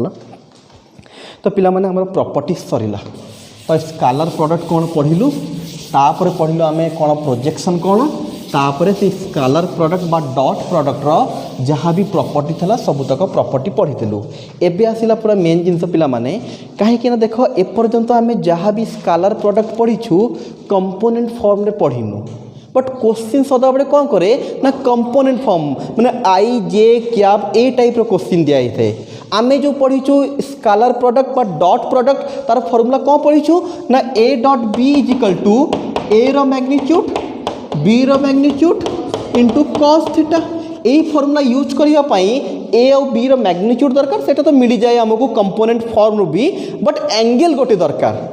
है तो पिला माने हमर प्रॉपर्टी सरीला तो स्केलर प्रोडक्ट कौन पढ़िलु तापर पढ़िलु आमे कौन प्रोजेक्शन कौन तापर से स्केलर प्रोडक्ट बा डॉट प्रोडक्ट रो जहाँ भी प्रॉपर्टी थला सबुतक प्रॉपर्टी पढ़ीलु एबे आसिला पूरा मेन जिनस पिला माने कहीं देख एपर्यंत आमे जहाँ भी स्केलर प्रोडक्ट पढ़ीछु कंपोनेंट फॉर्म रे पढ़ीनु बट क्वेश्चन सदाबले कौन करे ना कंपोनेंट फॉर्म माने i j cap a type रो क्वेश्चन दिया थे आमे जो पढ़ीछु स्केलर प्रोडक्ट बा डॉट प्रोडक्ट तार फॉर्मूला कौन पढ़ीछु ना a dot B is equal to a रो मैग्नीट्यूड बी रो मैग्नीट्यूड इंटू कॉस थीटा यही फॉर्मूला यूज करने ए और बी रो मैग्नीट्यूड दरकार सेटा तो मिल जाए आमको कंपोनेंट फॉर्म भी बट एंगल गोटे दरकार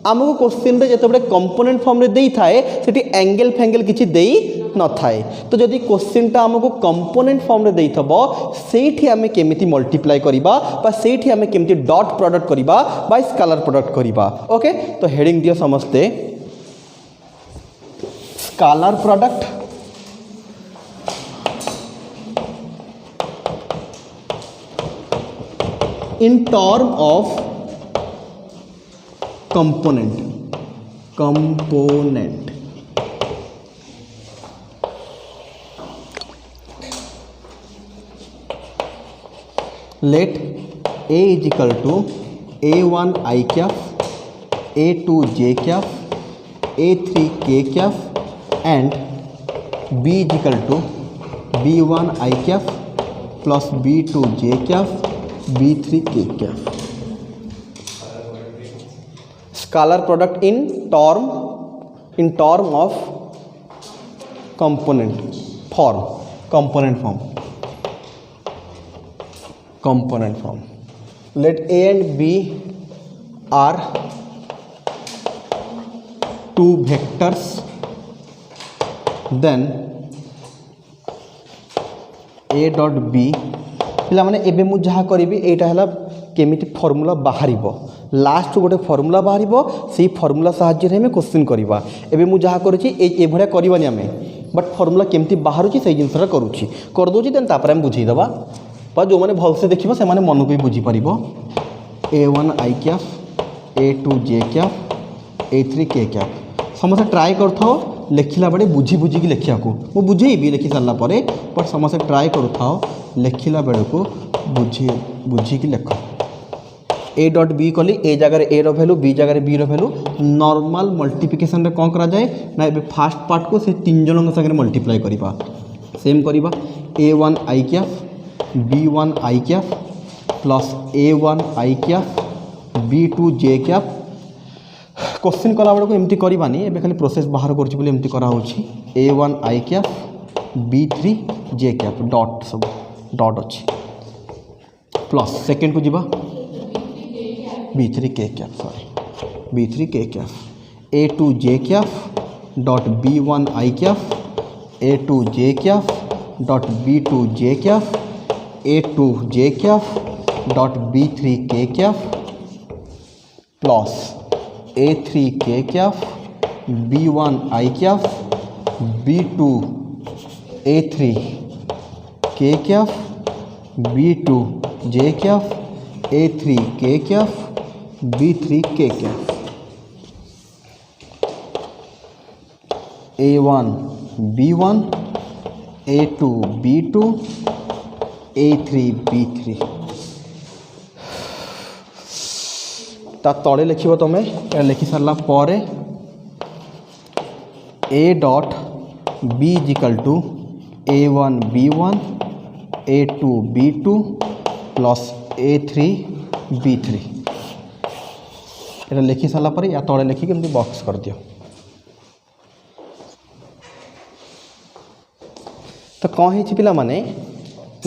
आमको क्वेश्चन रे जिते कंपोनेंट फॉर्म रे देई थाए सेठी एंगल फैंगल किछि देई न थाए तो जदि क्वेश्चन टा आमको कंपोनेंट फॉर्म रे देई थबो सेठी आमे केमिति मल्टीप्लाई करिबा बा सेठी आमे केमिति डॉट प्रोडक्ट करिबा बा स्केलर प्रोडक्ट करिबा ओके तो हेडिंग दियो समझते scalar product in term of component let A is equal to A1 I cap A2 J cap A3 K cap and B is equal to B1 I cap plus B2 J cap B3 K cap scalar product in term of component form let A and B are two vectors then A dot B पिला माने एबे मु जहाँ करी एटा है केमिति formula बाहर last गोटे फॉर्मूला बाहर से फॉर्मूला साहाय्य में क्वेश्चन करवा एबे मु जहाँ करी एभलिया करवानी आम बट फॉर्मूला केमिति बाहर से जिनसा करुँची करदे देन तापर आम बुझेदेवा बा जो मैंने भलसे देखिए से मन को भी बुझीपर A1 I cap A2 J cap A3 K cap समस्त ट्राए कर लिखला बेले बुझी बुझी लिखा को मु बुझेबी लिखि सारा बट समस्त ट्राए कर लिखला बेल को बुझी लिख ए डॉट बी कली ए जगह ए रो वैल्यू बी जगह बी रो वैल्यू नॉर्मल मल्टीप्लिकेशन रे कौन करा जाए ना ए फास्ट पार्ट को से तीन जन संगे मल्टीप्लाई करवा सेम करवा A1 I cap B1 I cap plus A1 I cap B2 J cap question कला बेलू एमती करवानी ए खाली प्रोसेस बाहर करमती कराऊँगी A1 I cap B3 J cap dot सब डॉट अच्छी प्लस सेकेंड को जीवा B3 K cap sorry B3 K cap A2 J cap dot B1 I cap A2 J cap dot B2 J cap A2 J cap dot B3 K cap plus A3 K cap B1 I cap B2 A3 K cap B2 J cap A3 K cap B3 K cap A1 B1 A2 B2 A3 B3 ता तले लिखिबो तमे लिखि सारला पर A dot B is equal to A1 B1 A2 B2 plus A3 B3 ये लिखि सारा पर या तले लिखिक एमती बॉक्स कर दियो तो कौन है पिला माने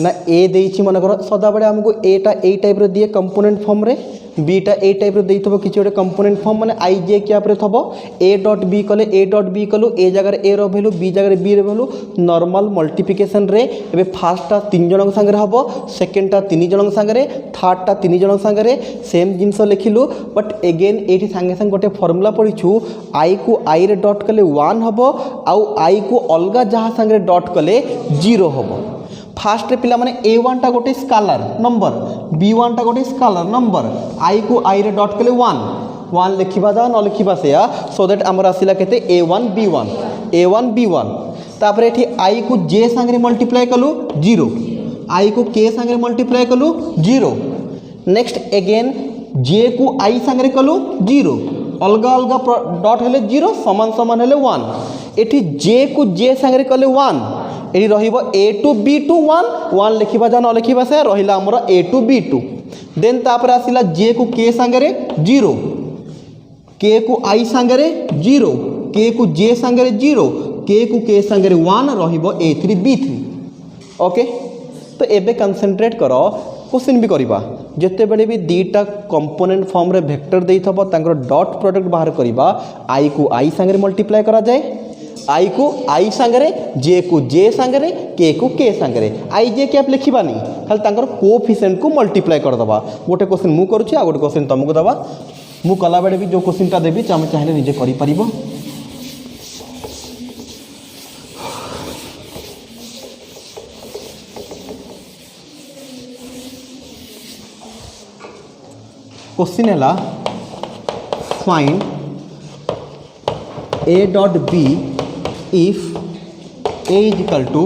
ना ए देइछि मन कर सदा बड़े हमको एटा ए टाइप रे दिए कंपोनेंट फॉर्म रे बीटा ए टाइप रे देइथबो किछि गोटे कंपोनेंट फॉर्म माने आई जे कैप रे थबो ए डॉट बी कले ए डॉट बी कलु ए जगह ए रो वैल्यू बी जगह बी रो वैल्यू नॉर्मल मल्टीप्लिकेशन रे एबे फर्स्टटा 3 जन संगे हबो सेकंडटा 3 जन संगे थर्डटा 3 जन संगे सेम जिंस लिखिलु बट अगेन एठी संगे संगे गोटे फार्मूला पढिछु आई को आई रे डॉट कले 1 हबो आउ आई को अलगा जहा संगे डॉट कले 0 हबो फास्ट पिला माने a1 टा गोटे स्केलर नंबर b1 टा गोटे स्केलर नंबर i को i रे डॉट कले 1 लिखिबा जा न लिखिबा से सो दैट हमर आसिला केते a1 b1 तापर एठी i को j संगे मल्टीप्लाई कलु 0 i को k संगे मल्टीप्लाई कलु 0 नेक्स्ट अगेन j को i संगे कलु 0 अलग अलग डॉट हेले 0 समान समान हेले 1 एठी j को j संगे कले 1 एठी रहिबो a टू b टू 1 लिखिबा जा न लिखिबा से रहिला हमर a टू b2 देन तापर आसिला j को k संगे 0 k को i संगे 0 k को j संगे 0 k को k संगे 1 रहिबो a3 b3 ओके तो एबे कंसंट्रेट करो क्वेश्चन भी करबा जते बेले भी दीटा कंपोनेंट फॉर्म रे वेक्टर देई थबो तांकर डॉट प्रोडक्ट बाहर करबा i को i संगे मल्टीप्लाई करा जाए i को i संगे j को j संगे k को k संगे i j के आप लिखिबानी खाली तांकर कोएफिशिएंट को मल्टीप्लाई कर दबा गोटे क्वेश्चन मु करूची आ गोटे क्वेश्चन तुमको दबा मु कला बेले भी जो क्वेश्चन ता देबी चाहे चाहे निजे करि परिबो क्वेश्चन है find a dot b if a is equal to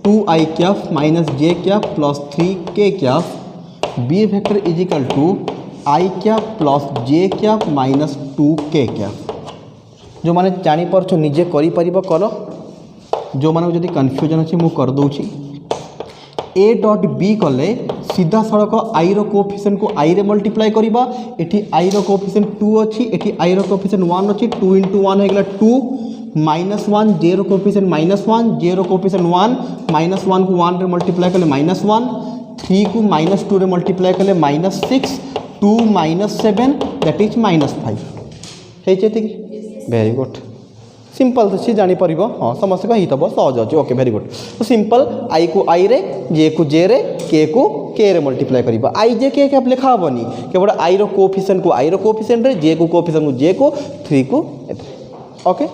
2i cap minus j cap plus 3k cap b vector is equal to i cap plus j cap minus 2k cap जो माने जानी परछ निजे करि परिबो करो जो माने जदि कन्फ्यूजन अछि मु कर दोछि a डॉट b कले सीधा सड़क i रो कोएफिशिएंट को i रे मल्टीप्लाई करिबा एठी i रो कोएफिशिएंट 2 अछि एठी i रो कोएफिशिएंट 1 अछि 2 * 1 हेगला 2 -1 j रो कोएफिशिएंट -1 j रो कोएफिशिएंट 1 -1 को 1 रे मल्टीप्लाई कले -1 3 को -2 रे मल्टीप्लाई कले -6 2 -7 दैट इज -5 हे चेति वेरी गुड सिंपल अच्छी जानी परिबो हाँ समस्त कही तब सहज अच्छे ओके वेरी गुड तो सिंपल i को i रे j को j रे k को k रे मल्टीप्लाई करिबा i j k के लिखा हबनी केवल i रो कोएफिशिएंट को i रो कोएफिशिएंट रे j को कोएफिशिएंट को j को 3 को ओके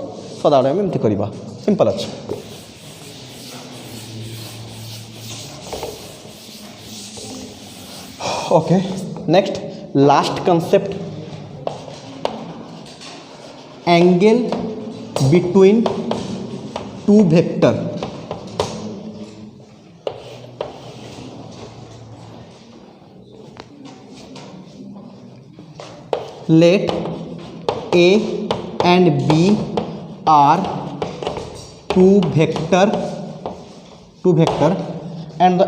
सदाळे हम एमती करिबा सिंपल अच्छे okay next last concept angle between two vector let a and b are two vector and the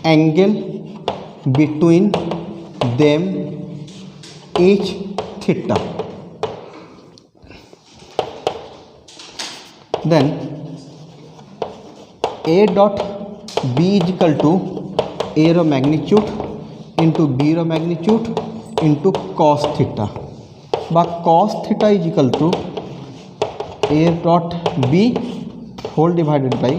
angle between them is theta then a dot b is equal to a रो magnitude into b रो magnitude into cos theta बा cos theta is equal to a dot b whole divided by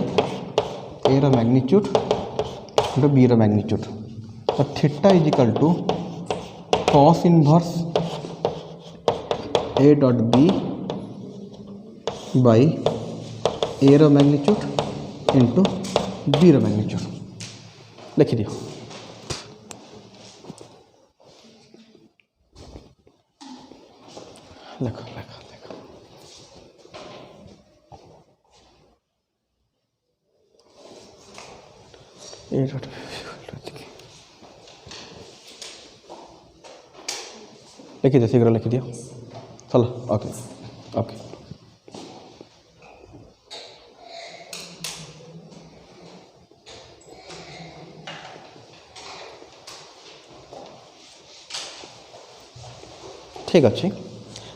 a रो magnitude into b रो magnitude तो theta is equal to cos inverse a dot b by a रो magnitude into b रो magnitude लिखि दियो लिखो a dot लिखि दियो शीघ्र लिखि दियो चलो ओके ओके ठीक अच्छे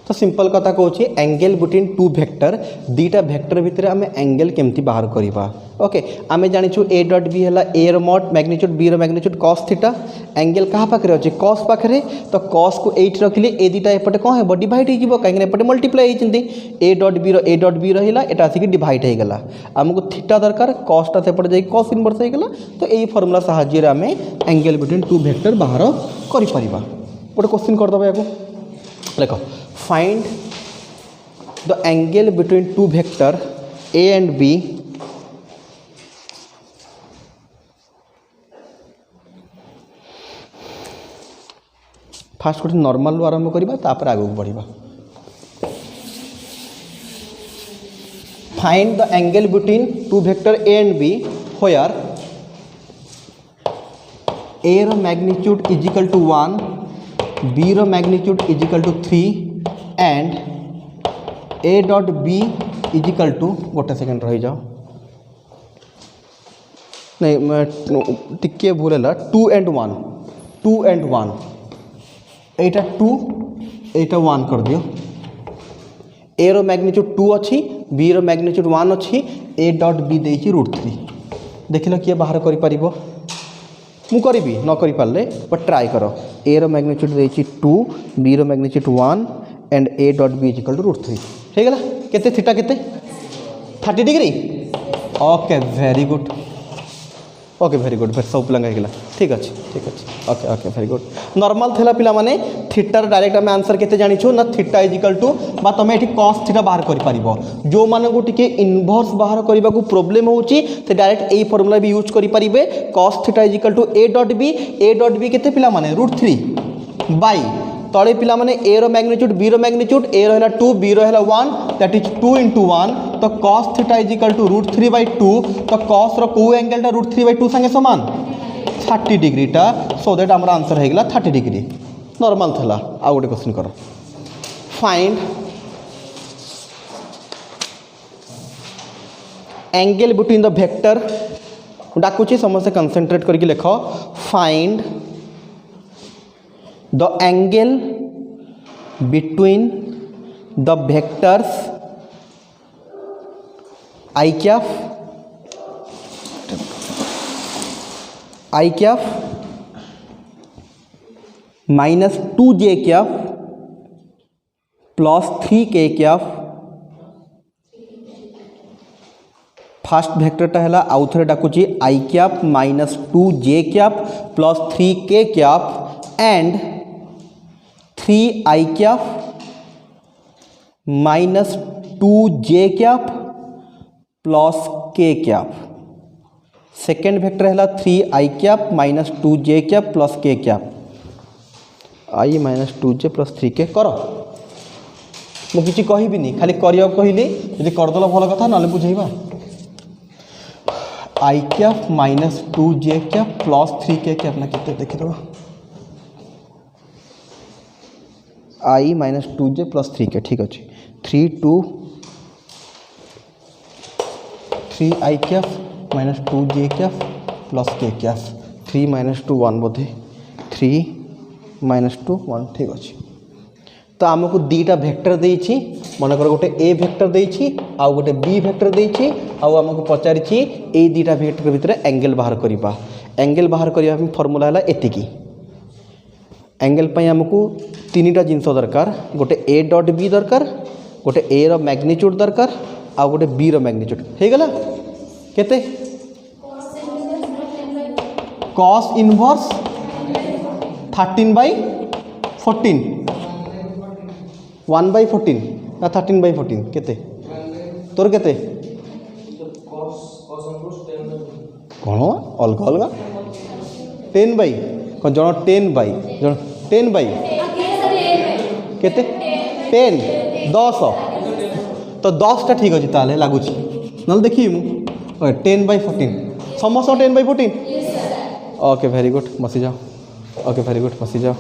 तो सिंपल कथा कहूँ एंगल बिटवीन टू वेक्टर दीटा वेक्टर भितर आम एंगल केमती बाहर करवा ओके आम जाचु ए डॉट बी है ए रोट मैग्नीट्यूड बी रो मैग्नीट्यूड cos थीटा एंगल क्या पाखे अच्छे cos पाखे तो cos को 8 रखिले ए दीटा एपटे कौन है डिवाइड हो कहीं एपटे मल्टीप्लाई होती ए डॉट बी रहा यहाँ आसिक डिवाइड होगला आमको थीटा दरकार cosटा सेपटे जाए cos इनवर्स होगला तो यही फर्मूला साहाय्य आम एंगल बिटवीन टू वेक्टर बाहर कर गोटे क्वेश्चन करदे या देख find the angle between two vector A and B first गोटे नॉर्मल आरंभ करवा तापर आगे बढ़िया find the angle between two vector A and B where A रो magnitude is equal to 1 B रो magnitude is equal to 3 and A dot B is equal to गोटे second रही जाओ नहीं टिके भूल है 2 and 1 2 and 1 एटा 2 एटा 1 कर दियो ए रो मैग्नीट्यूड 2 अच्छी बी रो मैग्नीट्यूड 1 अच्छी ए डॉट बी देछि √3 देखिल किए बाहर करि परिबो मु करिबी न करि पाले बट ट्राई करो ए रो मैग्नीट्यूड देछि 2 बी रो magnitude 1 and A dot B is equal to √3 हे गला केते थीटा केते 30 degree okay very good okay very good फिर सब पिला गला ठीक अच्छे okay okay very good normal थेला पिला माने थीटार डायरेक्ट आम आंसर केते जानिछु ना थीटा इज इक्वल टू बा तमे एठी cos थीटा बाहर करि परिबो जो माने को टिके इनवर्स बाहर करबा को प्रॉब्लम होउची ते डायरेक्ट एई फार्मूला भी यूज करि परिबे cos theta is equal to a dot b केते पिला माने √3 बाय तळे पिला माने ए रो मैग्नीट्यूड बी रो मैग्नीट्यूड ए रो हैला 2 बी रो हैला 1 दैट इज 2 into 1 तो cos theta is equal to √3/2 तो cos रो को एंगल टा √3/2 संगे समान 30 डिग्री टा सो दैट हमर आंसर हे गेला 30 डिग्री नॉर्मल थला आ गोटे क्वेश्चन करो find angle between the vector डाकुची समस्त कंसंट्रेट करके लिखो find the angle between the vectors I cap minus 2j cap plus 3k cap first वेक्टरटा है आउ थे डाकुची I cap minus 2j cap plus 3k cap and 3I cap minus 2j cap plus k cap second vector है 3I cap minus 2j cap plus k cap I minus 2j plus 3k कर मुझे कहबी खाली कर कहली यदि करदेल भल कथा ना बुझेबा I cap minus 2j cap plus 3k cap ना कितने देखिए I minus 2j plus 3k ठीक अच्छे 3I cap minus 2j cap plus k cap 3 minus 2 1 बोधे 3 minus 2 1 ठीक अच्छे तो आमको दीटा वेक्टर देछि मनकर गोटे ए वेक्टर देछि आ गोटे बी वेक्टर देछि आ आमको पचारिछि ए दीटा वेक्टर भितर एंगल बाहर करबा एंगल बाहर करबा फार्मूला है एतिकी एंगल पई आमको तीनटा जिनस दरकार गोटे ए डॉट बी दरकार गोटे ए रो मैग्नीट्यूड दरकार आ गोटे बी रो मैग्नीट्यूड हे गला केते cos इनवर्स 13/14 1/14 ना 13/14 केते तोर केते कौन अलग अलग 10 बाई कौन जन 10 बाई जन 10 बाई केते 10 10 तो 10टा ठीक अच्छे ताले लगुच ना देखी मु 10/14 समस्त 10/14 ओके वेरी गुड बसी जाओ ओके वेरी गुड बसी जाओ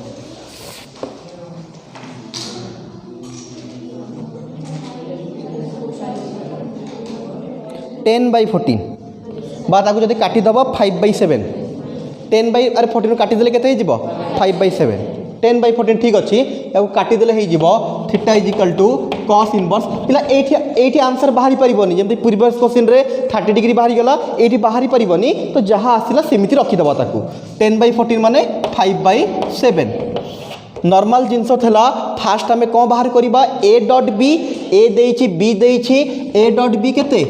टेन बाई 14 बात आगे जब काटिदेव 5/7 10 बाई अरे 14 काटिदेले केते हो 5/7 10/14 ठीक अच्छे या काटिदेले हो theta is equal to cos inverse पिला एठी आंसर बाहरी परिबनी जेमति प्रीवियस क्वेश्चन रे 30 डिग्री बाहरी गला एठी बाहरी परिबनी तो जहाँ आसिला सेमिति रखिदेव ताकू 10/14 माने 5/7 नॉर्मल जिनस थला फास्ट आमे कौन बाहर करबा ए डॉट बी ए देछि बी देछि ए डॉट बी केते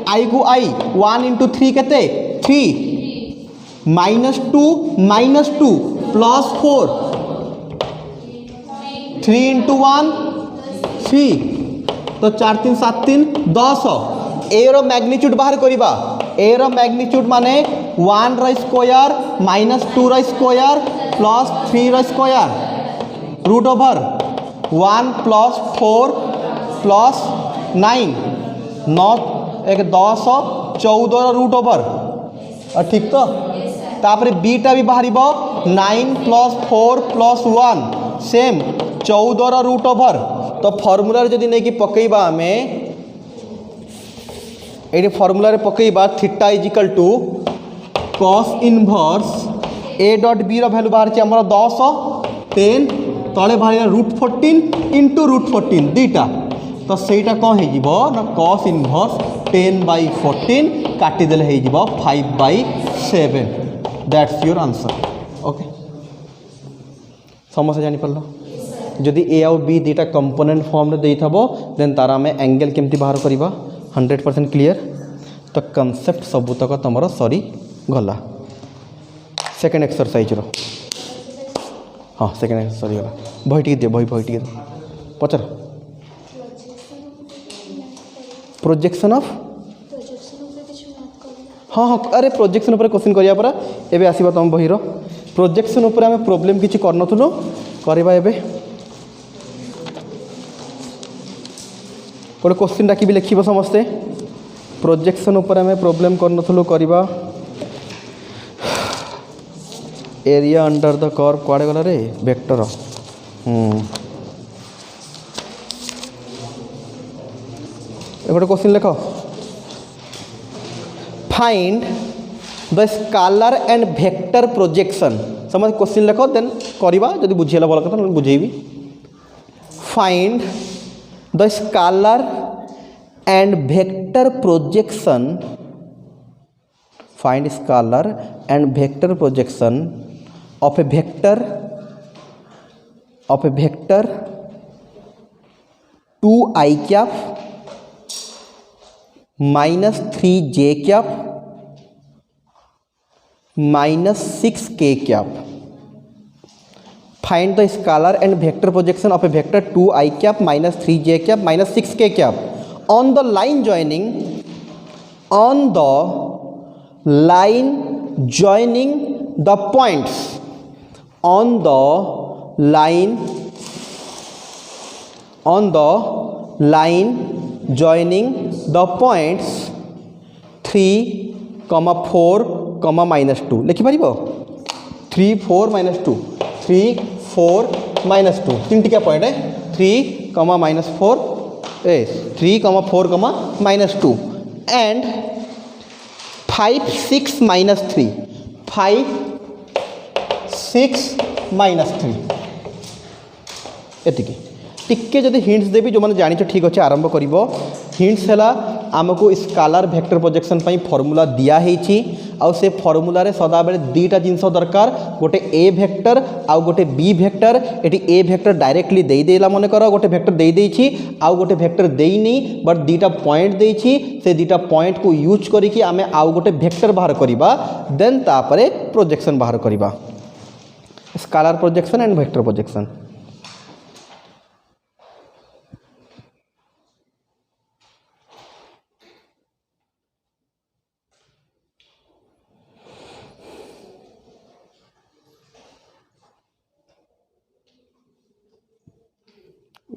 आई को आई 1 into 3 केते 3 -2 प्लस 4 3 into 1 3 तो 4 3 7 3 10 ए रो मैग्नीट्यूड बाहर करिबा ए रो मैग्नीट्यूड माने 1 रो स्क्वायर माइनस 2 रो स्क्वायर प्लस 3 रो square root over 1 plus 4 plus 9 9 एक 10 14 रो रूट ओवर ठीक तो तापर बीटा भी बाहर 9 प्लस 4 प्लस 1 सेम 14 रो रूट ओवर तो फर्मूला जदि नहीं कि पकेबा आम ये फर्मूला पकेबा theta is equal to cos inverse a dot B value बाहर आम 10 10 तले बाहर √14 इंटू √14 दुईटा तो सहीटा कौन हो कॉस इनवर्स 10/14 काटिदेले हो 5/7 दैट्स योर आंसर ओके समस्या जापर जदि ए आउ बी दुईटा कंपोनेंट फॉर्म रे देइथबो देन तारा में एंगल केमती बाहर करबा 100% क्लियर तो कॉन्सेप्ट सबुतक तुम सरी गला सेकेंड एक्सरसाइज रो हाँ सेकेंड एक्सरसाइज सरीगला बही टी दियो बही टी पचार प्रोजेक्शन ऑफ हाँ हाँ अरे प्रोजेक्शन उपर क्वेश्चन करिया परा एबे आसीबा तुम बहीर प्रोजेक्शन उपर आम प्रॉब्लम किछि करनथुलो करबा एबे गोटे क्वेश्चन डाक भी लिखब समस्ते प्रोजेक्शन उपर आम प्रॉब्लम करनथुलो करबा एरिया अंडर द कर्व कुआडे गला रे वेक्टर गोटे क्वेश्चन लिख find the scalar and vector projection समझ क्वेश्चन लिख देन करवा जब बुझीला भल कथा बुझेबी find the scalar and vector projection find scalar and vector projection of a vector 2i cap minus 3j cap minus 6k cap find the scalar and vector projection of a vector 2i cap minus 3j cap minus 6k cap on the line joining the points on the line joining the points 3, 4, -2 लिखि पारिबो 3, 4, -2 3, 4, -2 तीन टिका point है 3, -4 3, 4, -2 and 5, 6, -3 5, 6, -3 एतिकी टिके जदि hints देवी जो मैंने जानी ठीक अच्छे आरंभ कर हिंट्स है आमको स्केलर वेक्टर प्रोजेक्शन फॉर्मूला दिखाई आउ से फॉर्मूला रे सदा बेले दुईटा जिनस दरकार गोटे ए वेक्टर आउ गोटे बी वेक्टर ये ए वेक्टर डायरेक्टली देदेला मन कर गोटे वेक्टर देदेछि आउ गोटे वेक्टर देनी बट दुईटा पॉइंट देछि से दुईटा पॉइंट को यूज करिकि आमे आउ गोटे वेक्टर बाहर करिबा देन तापरे प्रोजेक्शन बाहर करिबा scalar projection and vector projection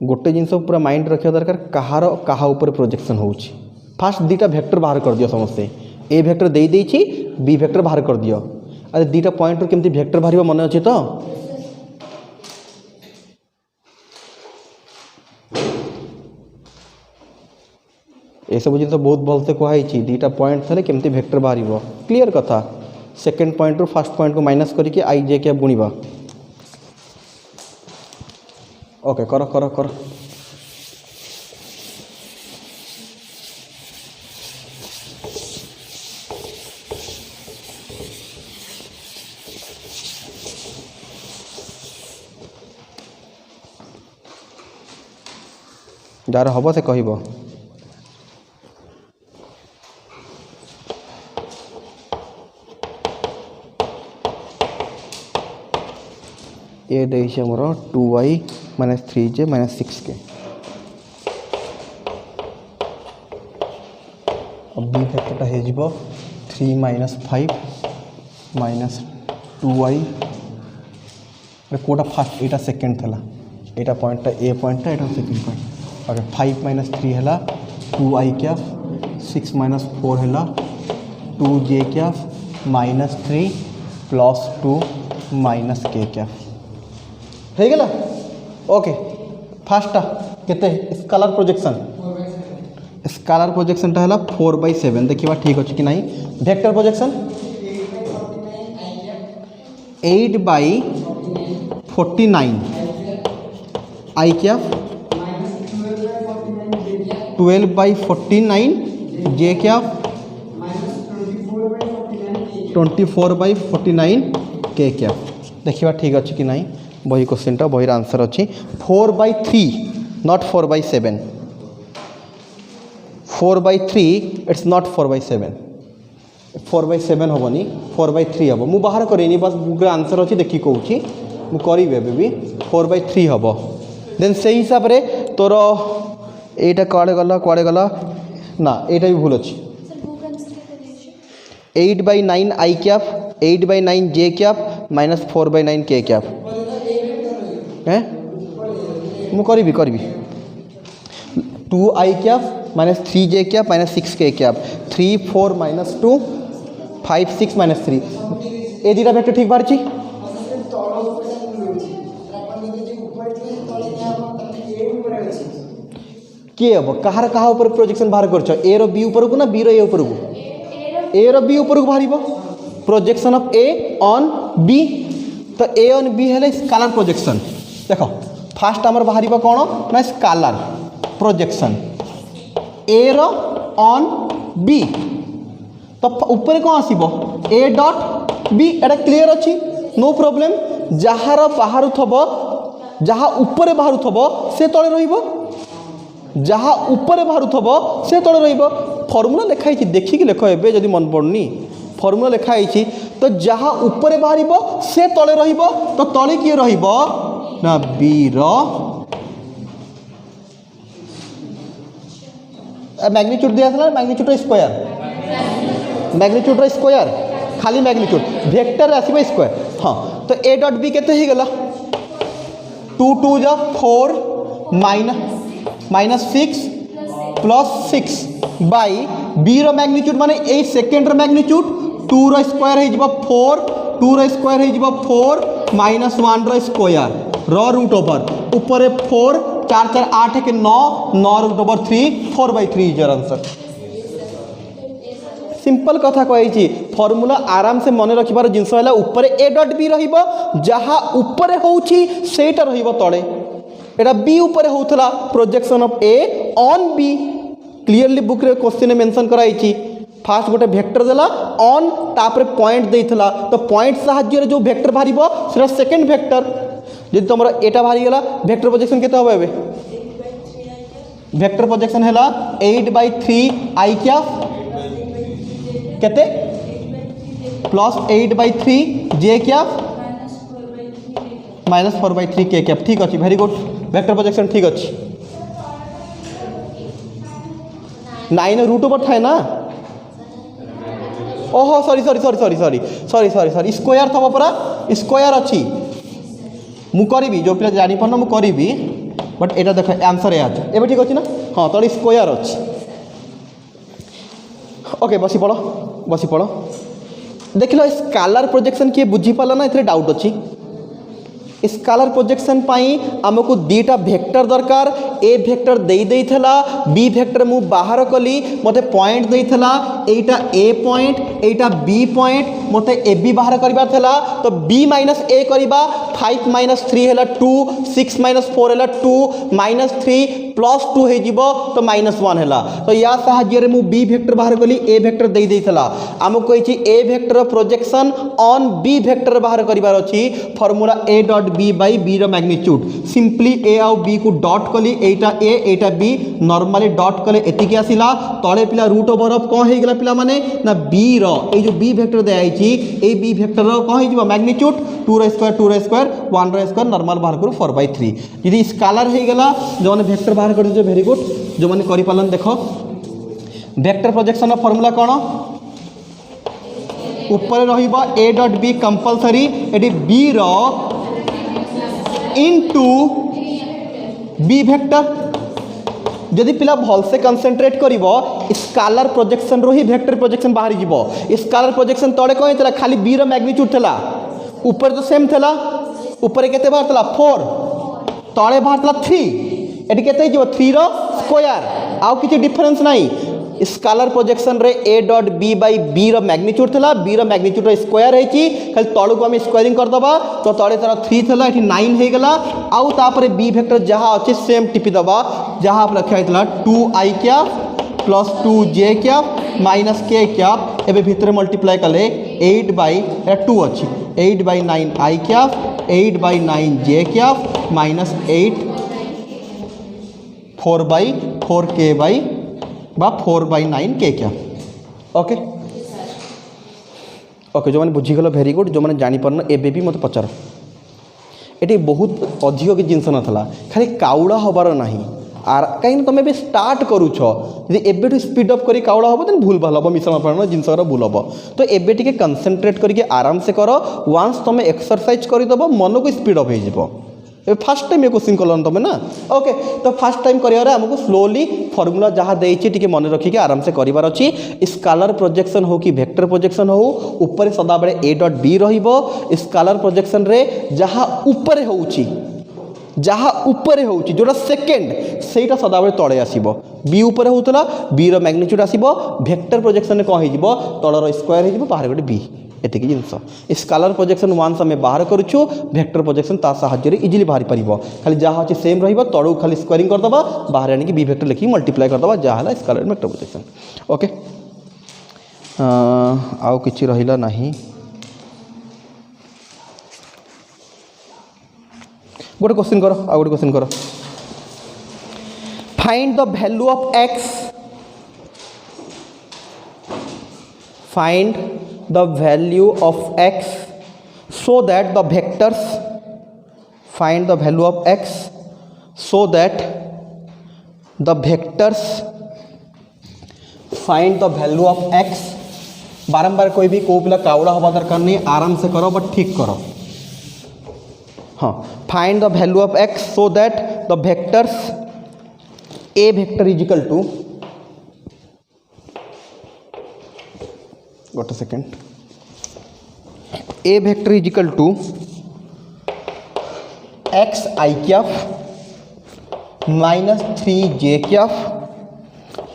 गोटे जिनस पूरा माइंड रखा दरकार कहार कहा ऊपर प्रोजेक्शन हो फास्ट दुईटा वेक्टर बाहर कर दियो समस्ते ए वेक्टर दे देछि बी वेक्टर बाहर कर दियो अरे दुईटा पॉइंट रो केमती वेक्टर बाहर मन अच्छे तो ये सब जिन बहुत भलसे कहुई दुईटा पॉइंट थे केमती वेक्टर बाहर क्लीयर कथा सेकेंड पॉइंट रू फर्स्ट पॉइंट को माइनस करके आई जे के बुणवा ओके कर कर कर जार हम से कह ये मोर 2y -3j -6k बी वेक्टरटा हो 3 - 5 - 2i कोटा फास्ट यहाँ सेकेंड था यहाँ पॉइंटा ए पॉइंटा यहाँ सेकेंड पॉइंट ओके 5 - 3 है 2i क्या 6 - 4 है 2j क्या -3 + 2 - k क्या हो गला ओके फास्टा केते स्केलर प्रोजेक्शन टा है 4/7 देखिए ठीक अच्छे कि नहीं वेक्टर प्रोजेक्शन 8/49 आई क्या 12/49 जे क्या 24/49 के क्या देखिए ठीक अच्छे कि नहीं वही क्वेश्चन टा वही आंसर अच्छी 4/3 नॉट 4/7 4/3 इट्स नॉट 4/7 4/7 हेनी 4/3 हम मुझे बाहर करेनि बस बुक आंसर अच्छी देखिए कौन मुझे भी 4/3 हम देन से हिसाब से तोर यहाँ कड़े गला ना यहाँ भी भूल अच्छी 8/9 आई कैप 8/9 जे कैप -4/9 के कैप मुझे करी 2i cap -3j cap -6k cap 3 4 -2 5 6 -3 ए दुटा वेक्टर ठीक बाहर किए हम कहार कहा ऊपर प्रोजेक्शन बाहर कर ए रो बी ऊपर को ना बी रो ए ऊपर को ए रो बी ऊपर को बाहर projection of A on B तो ए ऑन बी है स्केलर प्रोजेक्शन देख फास्ट आमर बाहर कौन ना स्केलर प्रोजेक्शन ए रो ऑन बी तो ऊपर कौन आसब ए डॉट बी एटा क्लीयर अच्छी नो प्रॉब्लम जार बाहर थब जहाँ ऊपर बाहर थब से तले रहिबो जहाँ ऊपर बाहर थब से तले रहिबो फॉर्मूला लिखाई देखिए लेख ए जदि मन पड़नी फॉर्मूला लिखाई तो जहाँ ऊपर बाहर से तले रहिबो तो तले किए रहिबो ना बी रो मैग्नीट्यूड दिया मैग्नीट्यूड स्क्वायर मैग्नीट्यूड स्क्वायर खाली मैग्नीट्यूड वेक्टर आसो स्क्वायर हाँ तो ए डॉट बी केते ही गला 2 2 जा 4 -6 +6 बाई बी रो मैग्नीट्यूड माने ए सेकेंड रो मैग्नीट्यूड 2 रो स्क्वायर हो 4 2 रो स्क्वायर हो 4 -1 रो स्क्वायर रो रूट ओवर ऊपर 4 4 4 8 के 9 9 root over 3 4/3 is your answer simple कथा कही फॉर्मूला आराम से मन रखिबार जिनस है ऊपर ए डॉट बी रहिबो जहाँ ऊपर होउछि सेटा रहिबो तळे एटा बी ऊपर होउथला projection of A on b clearly book रे क्वेश्चन मेंशन कराई फास्ट गोटे वेक्टर देला ऑन तापर पॉइंट देइथला तो पॉइंट साहाय्य जो वेक्टर बाहरिबो सेटा सेकंड वेक्टर जदि तुमरा एटा बाहरी गेला वेक्टर प्रोजेक्शन केते होबे एबे वेक्टर प्रोजेक्शन हैला 8/3 आई कैप केते +8/3 जे कैप -4/3 के कैप ठीक अच्छे वेरी गुड वेक्टर प्रोजेक्शन ठीक अच्छे 9 रूट ओवर थाए ना ओहो सॉरी स्क्वायर थब परा स्क्वायर अच्छी मु करी जो पिला जानी पारना मु करी बट एटा देख आंसर ए एबे ठीक अच्छी ना हाँ तो स्क्वायर अच्छी ओके बसी पड़ देख लो स्केलर प्रोजेक्शन किए बुझीपाला ना इतने डाउट अच्छी स्केलर प्रोजेक्शन पाई आमको दीटा वेक्टर दरकार ए वेक्टर देइथला बी वेक्टर मु बाहर कली मते पॉइंट देइथला एटा ए पॉइंट एटा बी पॉइंट मते ए बी बाहर करबार थला तो बी माइनस ए करबा 5 - 3 हैला 2 6 - 4 हैला 2 -3 +2 हो जीवो तो -1 हैला तो या सहाय्य रे मु बी वेक्टर बाहर कली ए वेक्टर देइथला आमको कहि a vector projection on b vector बाहर करबार अछि formula a dot b by b रो मैग्नीट्यूड सिंपली ए आउ बी को डॉट कली एटा ए एटा बी नॉर्मली डॉट कले एतिके आसिला तळे पिला रूट ओवर ऑफ कोन हे गेला पिला माने ना बी रो ए जो बी वेक्टर दे आइची ए बी वेक्टर रो कोन हे जीवो मैग्नीट्यूड 2 रो स्क्वायर 1 रो स्क्वायर नॉर्मल बाहर करू 4/3 यदि स्केलर हे गेला जोन वेक्टर बाहर कर जो वेरी गुड जो माने करि पालन देखो वेक्टर प्रोजेक्शन फॉर्मूला कौन ऊपर रहिबा ए डॉट बी कंपलसरी एटी बी रो इनटू बी वेक्टर जदि पिला भलसे कंसंट्रेट करिवो स्केलर प्रोजेक्शन रो ही वेक्टर प्रोजेक्शन बाहरी जीवो स्केलर प्रोजेक्शन तळे कोइ तला खाली बी रो मैग्नीट्यूड थला ऊपर तो सेम थला ऊपर केते बाहर थला 4 तळे बाहर थला 3 एटी केते जीवो 3 रो स्क्वायर आउ किछि डिफरेंस नाही स्केलर प्रोजेक्शन रे a dot b by b रो मैग्नीट्यूड थला b रो मैग्नीट्यूड रो स्क्वायर है कि खाली तळु को हम स्क्वायरिंग कर दबा तो तळे तार 3 थला एठी 9 हे गला आउ तापरे b वेक्टर जहा अछि सेम टिपि दबा जहा आप रखा हैतला 2i cap plus 2j cap minus k cap एबे भितर मल्टीप्लाई कले 8 बाय 2 अछि 8 by 9 i cap 8 by 9 j cap minus 8 4 by 4 k by 4 by 9 के क्या ओके ओके जो मैंने बुझीगल भेरी गुड जो मैंने जापार एबे भी मत पचार ये बहुत अधिक कि जिनस नाला खाली काउड़ा हबार ना आर कहीं तुम भी स्टार्ट करुच यदि एबेठू स्पीड अप करी काउड़ा हम तो भूल भाल हम मिश्रण फरण जिनस भूल हम तो एबे टिके कंसंट्रेट करके आराम से कर वन्स तुम एक्सरसाइज करदेव मन को स्पीड अप हो फास्ट टाइम ये क्वेश्चन कल तुम ना ओके तो फास्ट टाइम कर आमको स्लोली फॉर्मूला जहाँ देती मन रखिक आराम से करार अच्छी स्केलर प्रोजेक्शन हो कि वेक्टर प्रोजेक्शन हो ऊपर सदा बेले ए डॉट बी रहिबो स्केलर प्रोजेक्शन रे जहाँ ऊपर होउची जहाँ ऊपर होउची जोटा सेकेंड सेटा सदा बेले तले आसीबो बी ऊपर होउतला बी रो मैग्नीट्यूड आसीबो वेक्टर प्रोजेक्शन रे कौन हो तलर स्क्वायर हो बाहर गोटे बी एतिक जिनस स्केलर प्रोजेक्शन वन्स आम बाहर करुचु वेक्टर प्रोजेक्शन ता साहाय्य इजिली बाहरी पारिबो खाली जहाँ अच्छी सेम रहिबो तळु खाली स्क्वायरिंग करदबा बाहर आनी बी वेक्टर लिखी मल्टीप्लाई करदबा जहाँ है स्केलर वेक्टर प्रोजेक्शन ओके आउ किछि रहिला नाही गोटे क्वेश्चन करो आ गोटे क्वेश्चन करो find the value of x find the value of x so that the vectors find the value of x so that the vectors find the value of x बारंबार कोई भी को पिला काउड़ा हवा दरकार नहीं आराम से करो बट ठीक करो हाँ find the value of x so that the vectors a vector is equal to got a second a vector is equal to x I cap minus 3j cap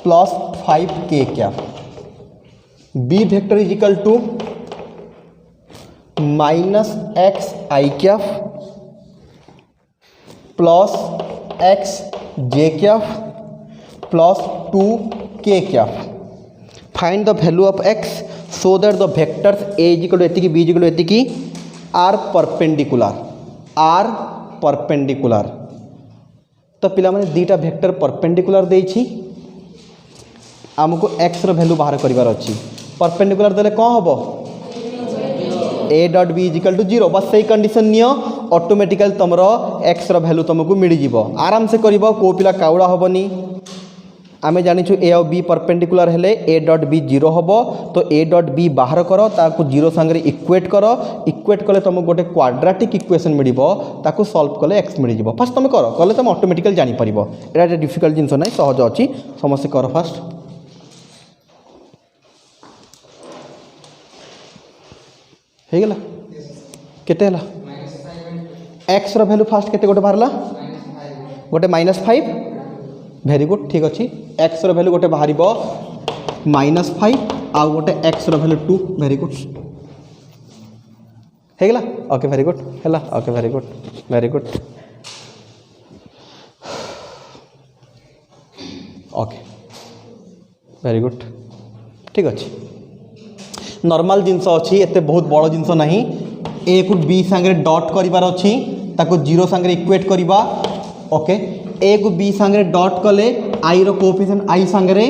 plus 5k cap b vector is equal to minus x I cap plus x j cap plus 2k cap find the value of x so that the vectors a is equal to एतिकी b is equal to एतिकी are perpendicular तो पिला माने दीटा vector perpendicular देछि आमको x रो value बाहर करिवार अछि perpendicular देले कोन हबो a dot b is equal to 0 बस सही कंडीशन नियो ऑटोमेटिकली तमरो x रो वैल्यू तुमको मिल जिवो आराम से करिवो को पिला काउड़ा हबनी आमे जानिछु ए और बी परपेंडिकुलर हेले ए डॉट बी 0 हम तो ए डॉट बी बाहर कर ताकू 0 सांगे इक्वेट कर इक्वेट कले तुम गोटे क्वाड्राटिक इक्वेशन मिलिबो ताकू सॉल्व कले एक्स मिल जिवो फास्ट तुम कर कले तुम ऑटोमेटिकली जानि परिबो एटा डिफिकल्ट जिंस नै सहज अछि समस्या कर फास्ट हे गेला केते हला एक्स रो वैल्यू फास्ट केते गोटे बाहरला गोटे -5 वेरी गुड ठीक अच्छे एक्स रो वैल्यू गोटे बाहर -5 आउ गोटे एक्स रो वैल्यू 2 वेरी गुड हेगला ओके वेरी गुड हैला okay very good okay very good ठीक अच्छे नॉर्मल जिनस अच्छी एते बहुत बड़ जिनस नहीं ए को बी सांगे डॉट करिवार अच्छी ताको 0 सांगे इक्वेट करिबा ओके ए को बी सांगे डॉट कले आई रो कोएफिशिएंट आई सांगे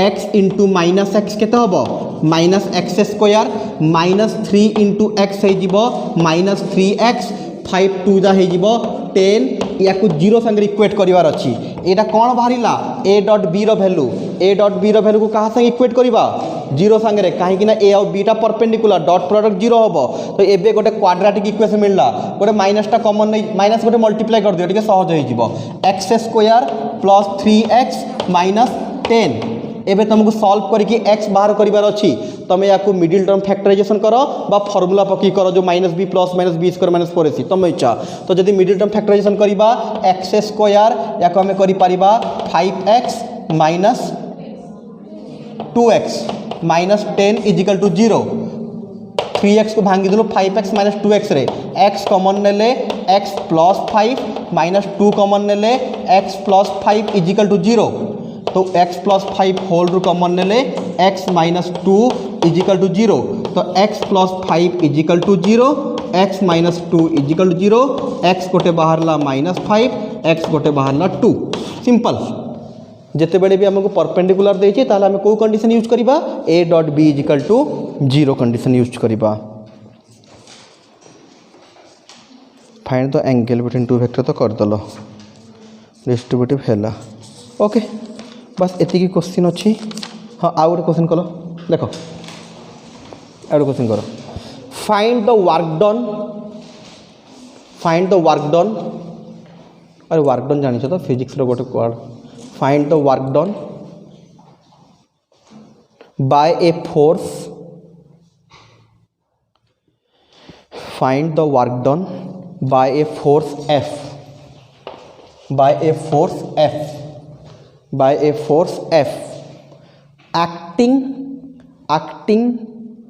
एक्स इंटू माइनस एक्स केते हबो minus x square minus 3 into x हो माइनस 3x 5 2 जा हो 10 या 0 सांगे इक्वेट करिवार अच्छी एटा कौन बाहर A dot B value A dot B value को कहाँ संगे इक्वेट करवा जीरो सांगे कहीं ए और beta perpendicular dot product zero हम तो एबे गोटे क्वाड्राटिक इक्वेशन मिलला गोटे माइनसटा कॉमन नहीं माइनस गोटे मल्टीप्लाई कर दियो टिके सहज हो x square plus 3x minus 10 एबे तुमको सॉल्व करके एक्स बाहर करिवार अछि तुम या मिडिल टर्म फैक्टराइजेशन करो बा फॉर्मूला पकी करो जो minus B plus minus B square minus 4ac तुम इच्छा तो जब मिडिल टर्म फैक्टराइजेशन करवा एक्स स्क्वायर या आम करिपारिबा 5x minus 2x minus 10 equal to 0 3x को भांगी देलु 5x माइनस 2x रे x कॉमन नेले x प्लस 5 माइनस 2 कॉमन नेले x प्लस 5 इजिकल टू 0 तो x प्लस 5 होल रू कॉमन नेले x माइनस 2 इजिकल टू 0 तो x plus 5 equal to 0 x minus 2 equal to 0 x गोटे बाहरला माइनस 5 x गोटे बाहरला 2 simple जिते बड़े भी हमको परपेंडिकुलर देछि ताले हमें कोई कंडीशन यूज करिबा a dot b is equal to 0 condition use करिबा find the angle between two vector तो कर दलो डिस्ट्रीब्यूटिव हैला ओके बस एति की क्वेश्चन अछि हाँ आउ गोटे क्वेश्चन कलो देखो आउ क्वेश्चन करो फाइंड द वर्क डन अरे वर्क डन जानि तो फिजिक्स रो गोटे word find the work done by a force find the work done by a force F by a force F by a force F acting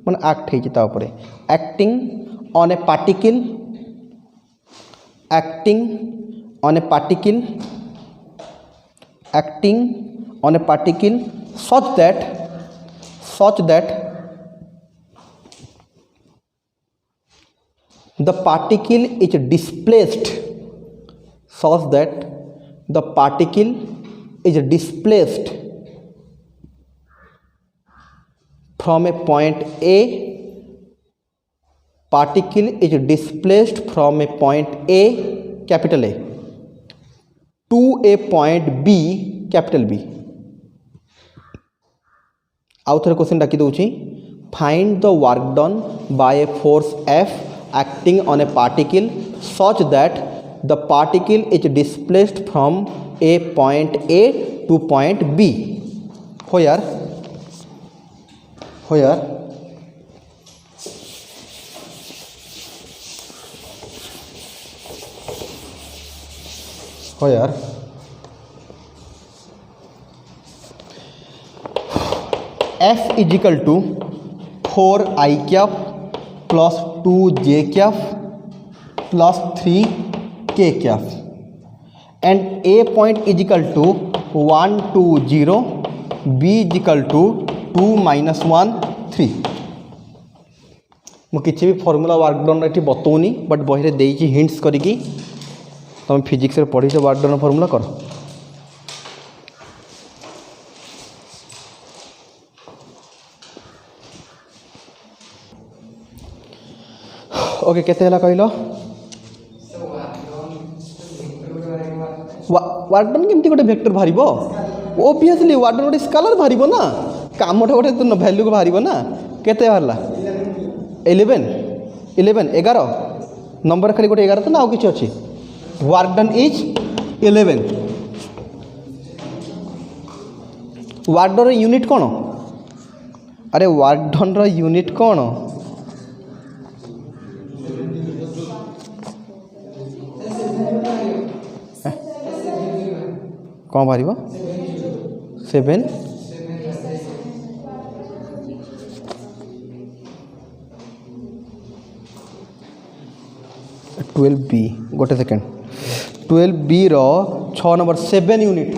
मान act है जिता ऊपर acting on a particle acting on a particle such that the particle is displaced from a point A capital A to a point B capital B आउ थे question डाकी दूची find the work done by a force F acting on a particle such that the particle is displaced from a point A to point B where F is equal to 4i cap plus 2j cap plus 3k cap and A point is equal to 1 2 0 B is equal to 2 minus 1 3 मु किसी भी formula work done ये बतौनी but बही देगी hints करी तुम physics पढ़ी work done formula कर ओके केते हला कहलो वर्क डन केमती गोटे वेक्टर बाहरिबो ओबियसली वर्क डन गोटे स्केलर बाहरिबो ना कामटा गोटे तो वैल्यू को बाहरिबो ना केते बाहरला 11 नंबर खाली गोटे 11 तो ना आउ किछि अछि work done is 11 work done unit कोन अरे वर्क डन रो यूनिट कोन कौन बाहर 7 12B गोटे सेकेंड 12B रो 6 नंबर 7 यूनिट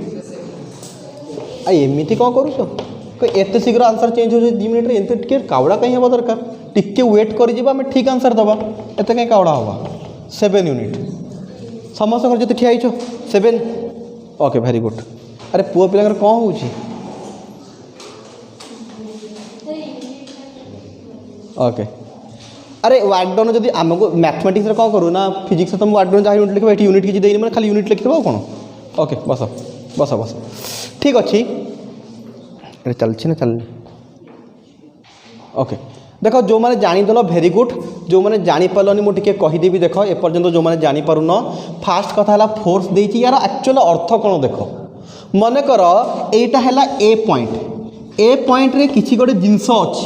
एमती कौन करुच एत शीघ्र आंसर चेंज हो 2 मिनट एंते टिके कावड़ा कहीं हवा दरकार टिके वेट कर ठीक आंसर दबा एत कहीं कावड़ा हवा 7 यूनिट समस्त जो ठिया 7 ओके वेरी गुड अरे पुओ पिला कौन हो ओके अरे वर्क डन जब आमको मैथमेटिक्स कौन करूँ ना फिजिक्स तुम वर्क डन जहाँ यूनिट लिखा यूनिट किसी देनी मैंने खाली यूनिट लिखिदेव कौन ओके बस बस बस ठीक अच्छे चलছি ना चलनी ओके देख जो मैंने जानीदेल भेरी गुड जो मैंने जानीपारनी मुझे कहीदेवी देख एपर्यंत जो मैंने जानीपारुन फास्ट कथा है फोर्स देती यार एक्चुअल अर्थ कौन देख मनकर यहाँ है ए पॉइंट रे किसी गोटे जिनस अच्छी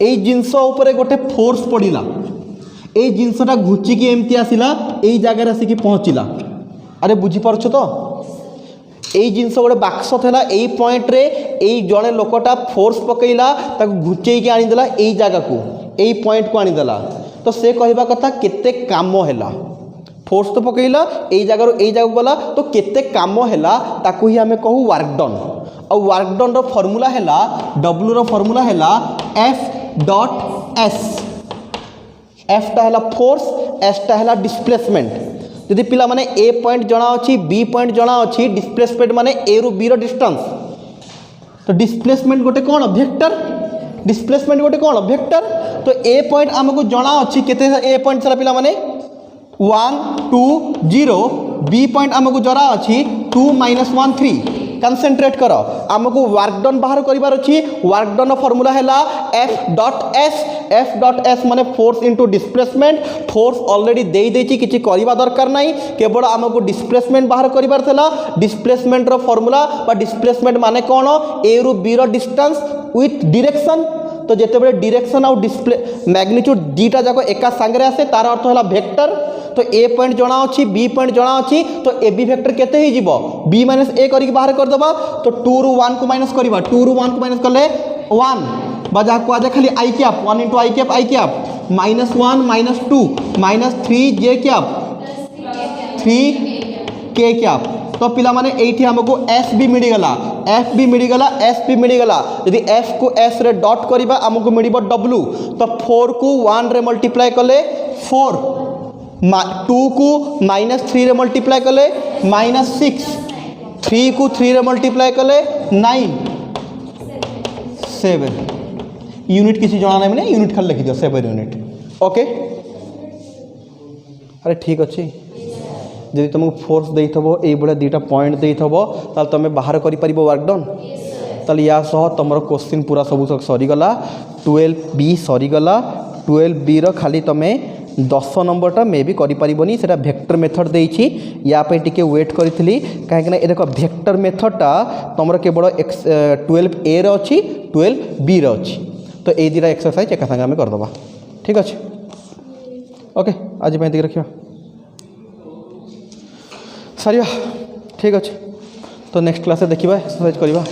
ये जिनस उपर गोटे फोर्स पड़ा ये जिनसटा घुचिकी एमती आसला यही जगार आसिक पहुँचला अरे बुझीपार तो यही जिनस गोटे बाक्स था यही पॉइंट रे यही जड़े लोकटा फोर्स पकईला घुचेक आनीदेला यही जगह को यही पॉइंट को आनीदेला तो से कहवा कथा केते काम है फोर्स तो पकईला यही जगार यही जगह गला तो केते काम है ताकू ही आम कहू वर्क डन और वर्क डन रो फॉर्मूला है डब्ल्यू रो फॉर्मूला है एफ डॉट एस एफ टा है फोर्स एस टा है डिस्प्लेसमेंट यदि पिला माने ए पॉइंट जना अच्छी बी पॉइंट जना अच्छी डिस्प्लेसमेंट माने ए रु बी रो डिस्टेंस तो डिस्प्लेसमेंट गोटे कौन वेक्टर डिस्प्लेसमेंट गोटे कौन वेक्टर तो ए पॉइंट आमको जना अच्छी केते ए पॉइंट सारा पिला माने 1 2 0 बी पॉइंट आमको जरा अच्छी 2 -1 3 कंसंट्रेट कर आमको वर्क डन बाहर करिवार अच्छी वर्क डन फॉर्मूला है एफ डॉट एस माने force into displacement force already दे देछि किछि करिवा दरकार नाही केवल आमको डिस्प्लेसमेंट बाहर करिवार थला डिस्प्लेसमेंट रो फॉर्मूला बा डिस्प्लेसमेंट माने कोन ए रु बी रो डिस्टेंस विथ डायरेक्शन तो जितेबाला डायरेक्शन आउ डिस्प्ले मैग्नीट्यूड दीटा जाक एका सांगे आसे तार अर्थ है वेक्टर तो ए पॉइंट जना अच्छी बी पॉइंट जना अच्छी तो ए बी वेक्टर केते ही जीवो बी माइनस ए करके बाहर कर दबा तो 2 रु 1 को माइनस करबा 2 रु 1 को माइनस करले 1 बजा को आजा खाली आई कैप 1 * आई कैप -1 -2 -3 जे कैप 3 के कैप तो पिला माने एठी हमको एस भी मिलगला एफ भी मिलगला एस भी मिलगला यदि एफ को एस रे डॉट करिबा हमको मिलिबो डब्ल्यू तो 4 को 1 रे मल्टीप्लाई कले 4 2 को -3 रे मल्टीप्लाई कले -6 3 को 3 रे मल्टीप्लाई कले 9 7 यूनिट किसी जना नहीं मैंने यूनिट खाली लिखि दियो 7 यूनिट ओके अरे ठीक अच्छे जदि तुमको फोर्स देइथबो ए बळे दीटा पॉइंट देइथबो ताल तमे बाहर करि परिबो वर्क डन ताल या सह तमरो क्वेश्चन पूरा सब सरी गला 12b सरी गला 12b रो खाली तमे 10 नंबरटा मे भी करि परिबोनी सेटा वेक्टर मेथड देइछि या पे टिके वेट करिथली काहे ना ए देखो वेक्टर मेथडटा तमरो केवल 12a रो अछि 12b रो अछि तो ए दीटा एक्सरसाइज एका संगे हमें कर दबा ठीक अछि ओके आज पे रखियो सारिया ठीक अच्छे तो नेक्स्ट क्लास देखिबा एक्सरसाइज करिबा।